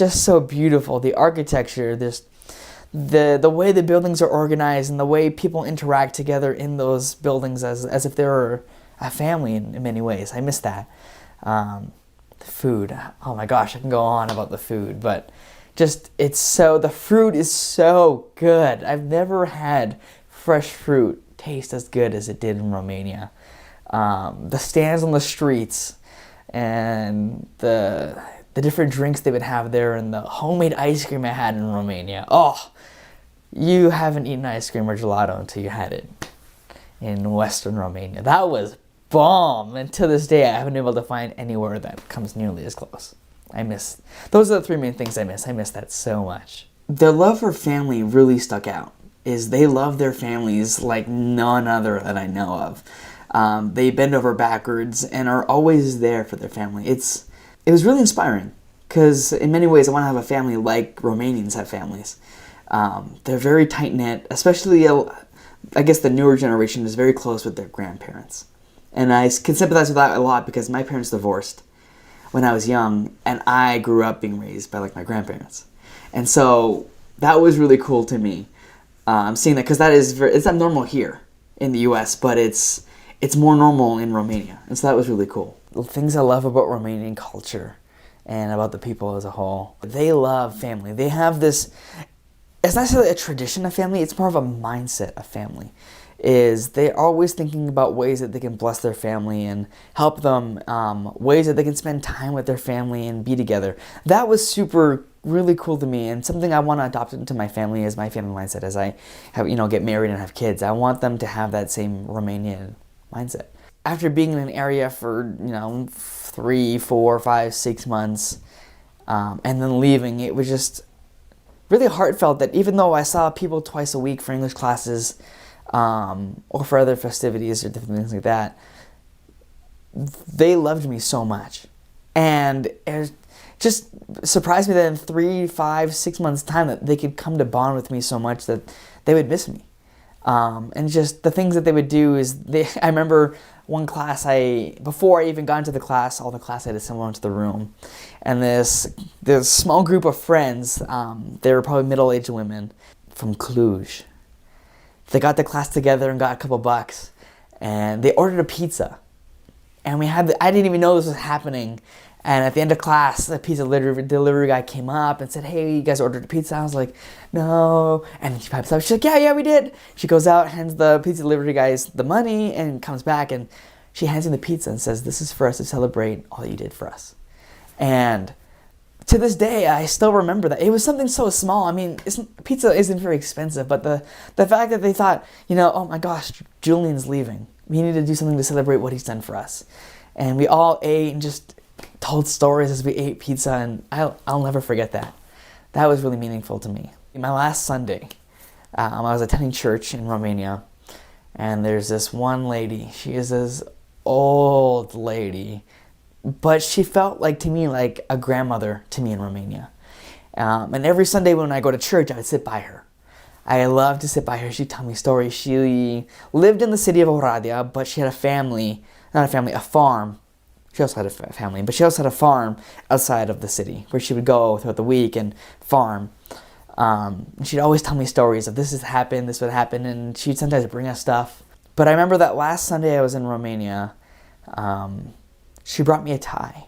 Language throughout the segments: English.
just so beautiful. The architecture, the way the buildings are organized, and the way people interact together in those buildings as if they were a family in many ways. I miss that. The food. Oh my gosh, I can go on about the food, but the fruit is so good. I've never had fresh fruit taste as good as it did in Romania. The stands on the streets and the different drinks they would have there, and the homemade ice cream I had in Romania. Oh, you haven't eaten ice cream or gelato until you had it in Western Romania. That was bomb, and to this day I haven't been able to find anywhere that comes nearly as close. Those are the three main things I miss. I miss that so much. Their love for family really stuck out. They love their families like none other that I know of. They bend over backwards and are always there for their family. It was really inspiring, because in many ways I want to have a family like Romanians have families. They're very tight-knit, especially, I guess the newer generation is very close with their grandparents. And I can sympathize with that a lot, because my parents divorced when I was young, and I grew up being raised by like my grandparents. And so that was really cool to me. I'm seeing that, because it's not normal here in the US, but it's more normal in Romania. And so that was really cool. The things I love about Romanian culture and about the people as a whole, they love family. They have this, it's not necessarily a tradition of family, it's more of a mindset of family. They're always thinking about ways that they can bless their family and help them, ways that they can spend time with their family and be together. That was really cool to me, and something I want to adopt into my family as my family mindset as I get married and have kids. I want them to have that same Romanian mindset. After being in an area for 3, 4, 5, 6 months, and then leaving, it was just really heartfelt that even though I saw people twice a week for English classes, or for other festivities or different things like that, they loved me so much. And it just surprised me that in 3, 5, 6 months' time that they could come to bond with me so much that they would miss me. And just the things that they would do is, I remember one class, before I even got into the class, all the class I had assembled into the room, and this small group of friends, they were probably middle-aged women from Cluj. They got the class together and got a couple bucks, and they ordered a pizza. And I didn't even know this was happening. And at the end of class, the pizza delivery guy came up and said, "Hey, you guys ordered a pizza?" I was like, "No." And she pipes up. She's like, "Yeah, we did." She goes out, hands the pizza delivery guy the money, and comes back, and she hands him the pizza and says, "This is for us to celebrate all that you did for us." And to this day, I still remember that. It was something so small. I mean, pizza isn't very expensive, but the fact that they thought, oh my gosh, Julian's leaving. We need to do something to celebrate what he's done for us. And we all ate and just told stories as we ate pizza, and I'll never forget that. That was really meaningful to me. My last Sunday, I was attending church in Romania, and there's this one lady. She is this old lady, but she felt to me like a grandmother to me in Romania. And every Sunday when I go to church, I would sit by her. I loved to sit by her. She'd tell me stories. She lived in the city of Oradea, but she had a farm. She also had a family, but she also had a farm outside of the city where she would go throughout the week and farm. And she'd always tell me stories of this would happen, and she'd sometimes bring us stuff. But I remember that last Sunday I was in Romania, she brought me a tie.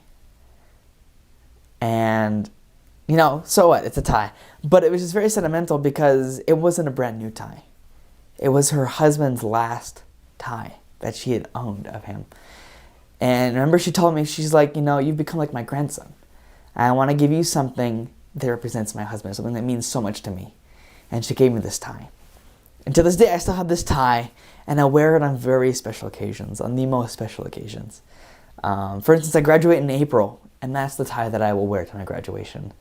And, so what? It's a tie. But it was just very sentimental because it wasn't a brand new tie. It was her husband's last tie that she had owned of him. And I remember she told me, she's like, you've become like my grandson. I want to give you something that represents my husband, something that means so much to me. And she gave me this tie. And to this day, I still have this tie, and I wear it on very special occasions, on the most special occasions. For instance, I graduate in April, and that's the tie that I will wear to my graduation.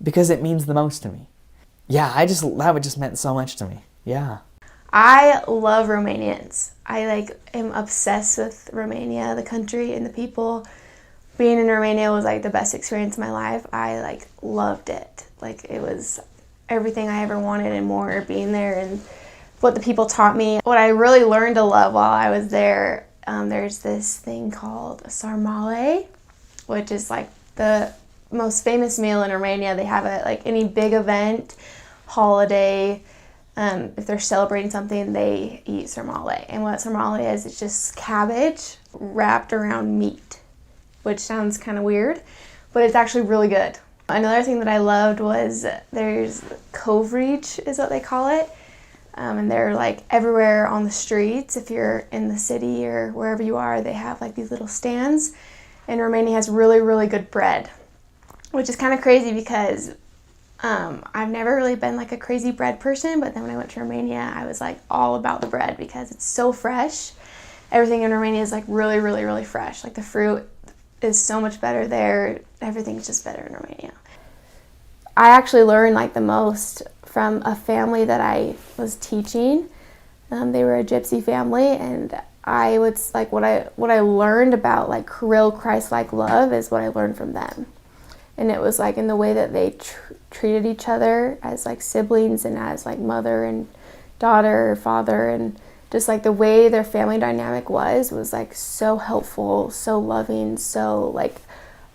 Because it means the most to me. Yeah, that just meant so much to me. Yeah. I love Romanians. I am obsessed with Romania, the country and the people. Being in Romania was the best experience of my life. I loved it. It was everything I ever wanted and more, being there and what the people taught me. What I really learned to love while I was there, there's this thing called sarmale, which is the most famous meal in Romania. They have it like any big event, holiday. If they're celebrating something, they eat sarmale. And what sarmale is, it's just cabbage wrapped around meat, which sounds kind of weird, but it's actually really good. Another thing that I loved was there's coverage is what they call it. And they're like everywhere on the streets. If you're in the city or wherever you are, they have like these little stands. And Romania has really, really good bread, which is kind of crazy because I've never really been like a crazy bread person, but then when I went to Romania, I was like all about the bread because it's so fresh. Everything in Romania is like really, really, really fresh. Like the fruit is so much better there. Everything's just better in Romania. I actually learned like the most from a family that I was teaching. They were a gypsy family, and I would like what I learned about like real Christ-like love is what I learned from them. And it was like in the way that they treated each other as like siblings and as like mother and daughter or father, and just like the way their family dynamic was like so helpful, so loving, so like,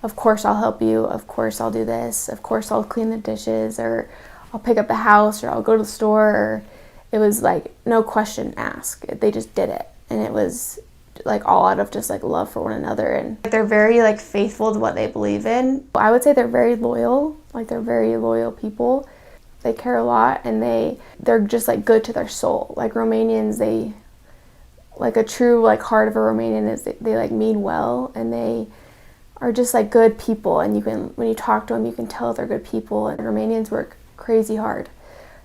of course I'll help you, of course I'll do this, of course I'll clean the dishes, or I'll pick up the house, or I'll go to the store. Or it was like no question asked. They just did it, and it was like all out of just like love for one another. And they're very like faithful to what they believe in. I would say they're very loyal. Like they're very loyal people. They care a lot, and they're just like good to their soul. Like Romanians, they like a true like heart of a Romanian is they like mean well, and they are just like good people. And you can, when you talk to them, you can tell they're good people. And Romanians work crazy hard.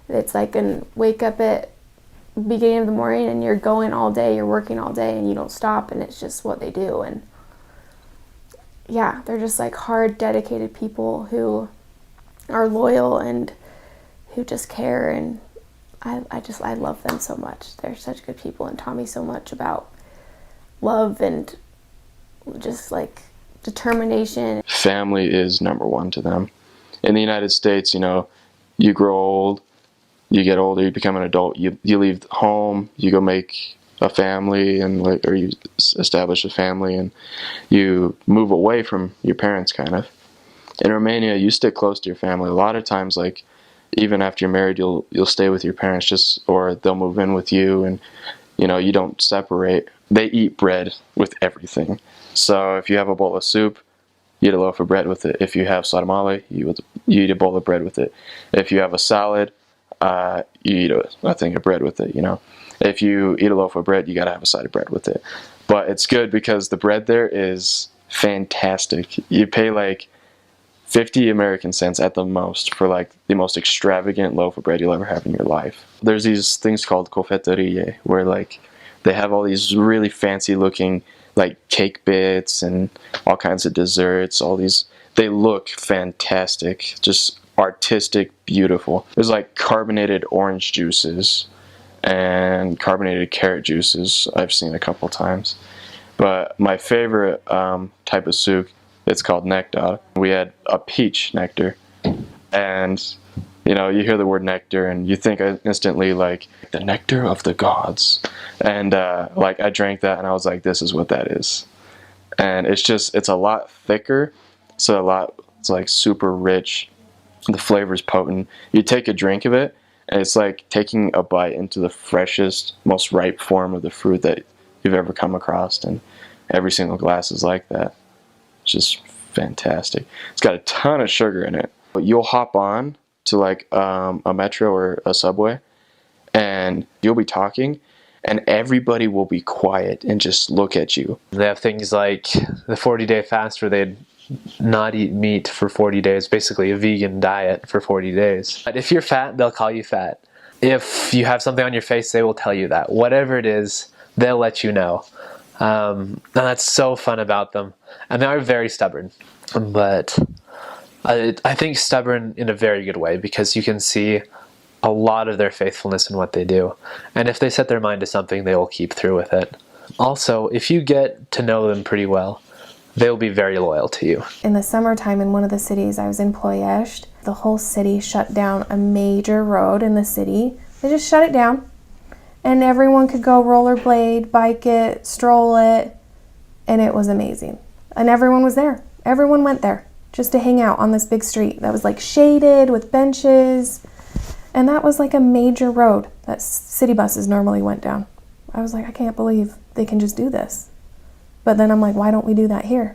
It's like and wake up at beginning of the morning and you're going all day, you're working all day, and you don't stop, and it's just what they do. And yeah, they're just like hard, dedicated people who are loyal and who just care. And I love them so much. They're such good people and taught me so much about love and just like determination. Family is number one to them. In the United States, you know, you grow old, you get older, you become an adult, you leave home, you go make a family, and like, or you establish a family, and you move away from your parents kind of. In Romania, you stick close to your family. A lot of times, like, even after you're married, you'll stay with your parents, just, or they'll move in with you, and you know, you don't separate. They eat bread with everything. So if you have a bowl of soup, you eat a loaf of bread with it. If you have sarmale, you eat a bowl of bread with it. If you have a salad, you eat a thing of bread with it, you know. If you eat a loaf of bread, you gotta have a side of bread with it. But it's good because the bread there is fantastic. You pay like 50 American cents at the most for like the most extravagant loaf of bread you'll ever have in your life. There's these things called cofetărie, where like they have all these really fancy looking like cake bits and all kinds of desserts, all these, they look fantastic, just artistic, beautiful. There's like carbonated orange juices and carbonated carrot juices I've seen a couple times. But my favorite type of souk, it's called nectar. We had a peach nectar, and you know, you hear the word nectar and you think instantly like the nectar of the gods. And like I drank that and I was like, this is what that is. And it's a lot thicker, so it's like super rich. The flavor's potent. You take a drink of it and it's like taking a bite into the freshest, most ripe form of the fruit that you've ever come across, and every single glass is like that. It's just fantastic. It's got a ton of sugar in it. You'll hop on to like a metro or a subway, and you'll be talking, and everybody will be quiet and just look at you. They have things like the 40-day fast where they'd not eat meat for 40 days, basically a vegan diet for 40 days. But if you're fat, they'll call you fat. If you have something on your face, they will tell you that. Whatever it is, they'll let you know. And that's so fun about them. And they're very stubborn. But I think stubborn in a very good way, because you can see a lot of their faithfulness in what they do. And if they set their mind to something, they will keep through with it. Also, if you get to know them pretty well, they'll be very loyal to you. In the summertime in one of the cities, I was in Ploiești. The whole city shut down a major road in the city. They just shut it down. And everyone could go rollerblade, bike it, stroll it. And it was amazing. And everyone was there. Everyone went there. just to hang out on this big street that was like shaded with benches. And that was like a major road that city buses normally went down. I was like, I can't believe they can just do this. But then I'm like, why don't we do that here?